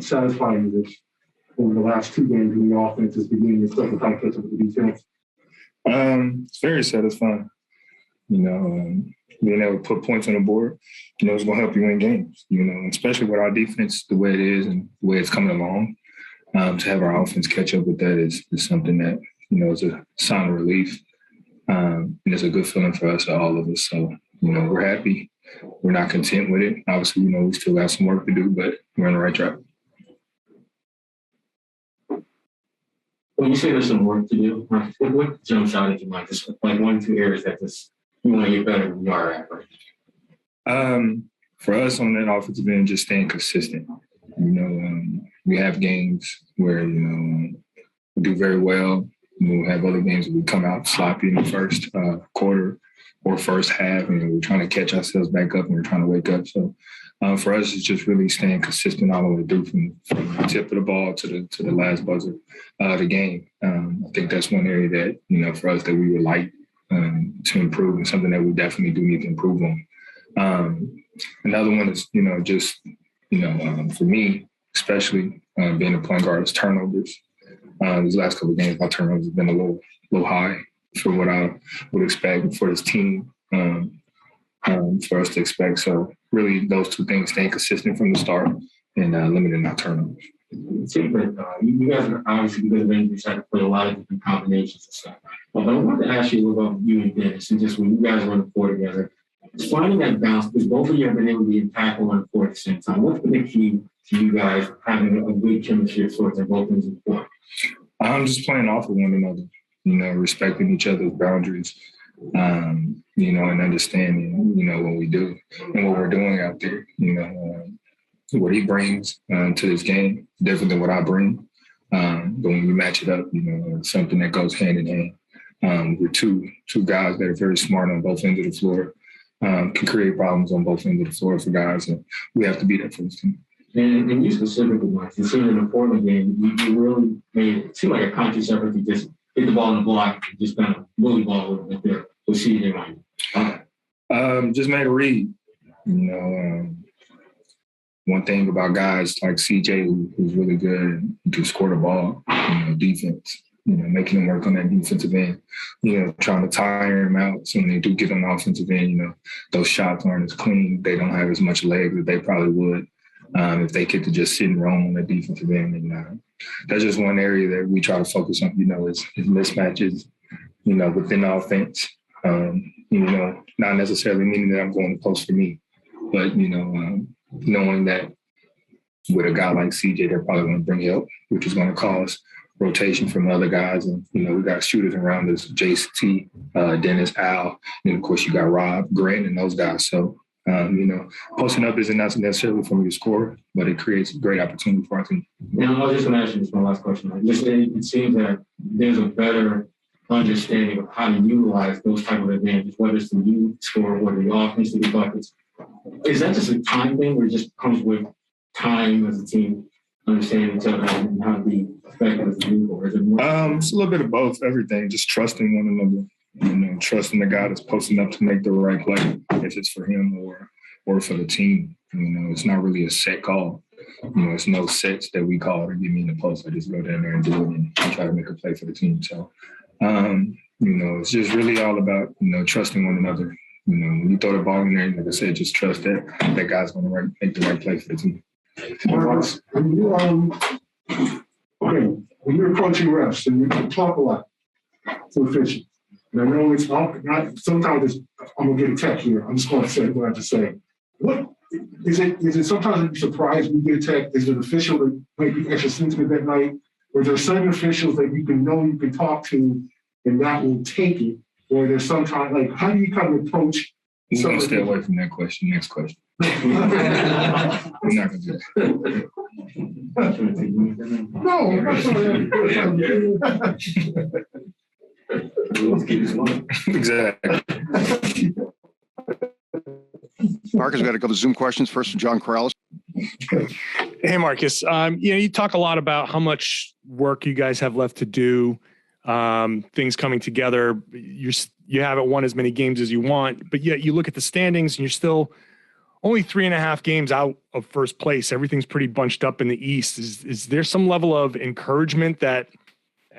satisfying is it over the last 2 games when the offense is beginning to start to catch up with the defense? It's very satisfying. Being able to put points on the board, it's going to help you win games, especially with our defense, the way it is and the way it's coming along. To have our offense catch up with that is something that, is a sign of relief. And it's a good feeling for us, all of us. So, we're happy. We're not content with it. Obviously, we still got some work to do, but we're on the right track. When you say there's some work to do, what jumps out at you, Mike? Just like 1 or 2 areas that you want to get better than you are at right now. For us on that offensive end, just staying consistent. We have games where, we do very well. We have other games where we come out sloppy in the first quarter or first half, and we're trying to catch ourselves back up and we're trying to wake up. So for us, it's just really staying consistent all the way through from the tip of the ball to the last buzzer of the game. I think that's one area that, for us that we would like to improve and something that we definitely do need to improve on. Another one is, for me, especially being a point guard, is turnovers. These last couple of games, my turnovers have been a little high for what I would expect for this team for us to expect. So really those 2 things, staying consistent from the start and limiting our turnovers. It seems like you guys are obviously because of injuries had to play a lot of different combinations and stuff. But I wanted to ask you about you and Dennis, and just when you guys are on the floor together, it's finding that balance because both of you have been able to be impactful on the floor at the same time. What's been the key to you guys having a good chemistry of sorts at both ends of the floor? I'm just playing off of one another, respecting each other's boundaries, and understanding, what we do and what we're doing out there, what he brings to this game, different than what I bring. But when we match it up, it's something that goes hand in hand. We're two guys that are very smart on both ends of the floor, can create problems on both ends of the floor for guys, and we have to be that for this team. And you specifically, Mike, you seen in the Portland game, you really made it seem like a conscious effort to just hit the ball in the block and just kind of bully ball a little bit there. So CJ, Mike. Just made a read. One thing about guys like CJ, who's really good and can score the ball, defense, making them work on that defensive end, trying to tire them out. So when they do get on the offensive end, those shots aren't as clean. They don't have as much leg that they probably would. If they get to just sit and roam on the defensive end. And that's just one area that we try to focus on, is mismatches, within the offense. Not necessarily meaning that I'm going to post for me, but, knowing that with a guy like CJ, they're probably going to bring help, which is going to cause rotation from other guys. And, we got shooters around us, JT, Dennis, Al, and of course you got Rob, Grant, and those guys. So, posting up isn't necessarily for me to score, but it creates a great opportunity for our team. Now, I was just going to ask you this, my last question. It seems that there's a better understanding of how to utilize those type of advantages, whether it's the youth score or the offense to the buckets. Is that just a time thing, or it just comes with time as a team, understanding each other and how to be effective as a group, or is it more? It's a little bit of both, everything, just trusting one another, trusting the guy that's posting up to make the right play, if it's for him or for the team. It's not really a set call. It's no sets that we call or give me in the post. I just go down there and do it and try to make a play for the team. So, it's just really all about, trusting one another. When you throw the ball in there, like I said, just trust that guy's going to make the right play for the team. When you're approaching refs and you talk a lot to officials, and I know it's not sometimes I'm going to get a text here. I'm just going to say what I have to say. What is it? Is it sometimes you're surprised when you get a text? Is it an official that might be extra sensitive that night? Or is there certain officials that you can talk to and that will take it? Or there's sometimes, how do you kind of approach? We're going to stay away from that question. Next question. We're not going to do that. No, Let's keep this one. Exactly. Marcus, we got a couple of Zoom questions. First from John Corrales. Hey, Marcus. You talk a lot about how much work you guys have left to do. Things coming together. You haven't won as many games as you want, but yet you look at the standings and you're still only 3.5 games out of first place. Everything's pretty bunched up in the East. Is there some level of encouragement that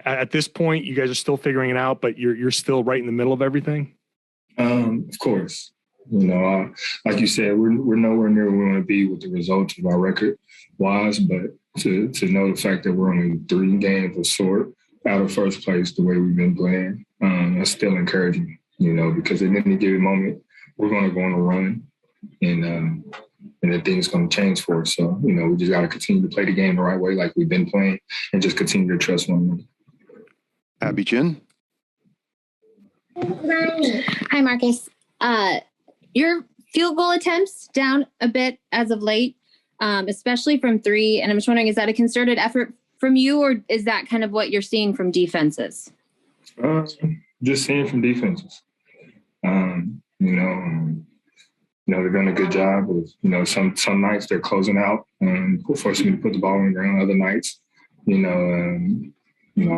at this point you guys are still figuring it out, but you're still right in the middle of everything? Of course. Like you said, we're nowhere near where we want to be with the results of our record wise, but to know the fact that we're only 3 games of short out of first place the way we've been playing, that's still encouraging, because at any given moment we're going to go on a run and then things going to change for us. So, we just got to continue to play the game the right way like we've been playing and just continue to trust one another. Abby Chin. Hi, Marcus. Your field goal attempts down a bit as of late, especially from 3. And I'm just wondering, is that a concerted effort from you, or is that kind of what you're seeing from defenses? Just seeing from defenses. They're doing a good job of, some nights they're closing out and forcing me to put the ball on the ground. Other nights, I'm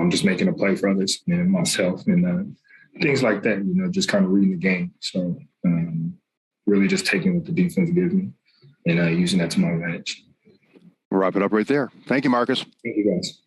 just making a play for others and myself and things like that, just kind of reading the game. So really just taking what the defense gives me and using that to my advantage. We'll wrap it up right there. Thank you, Marcus. Thank you, guys.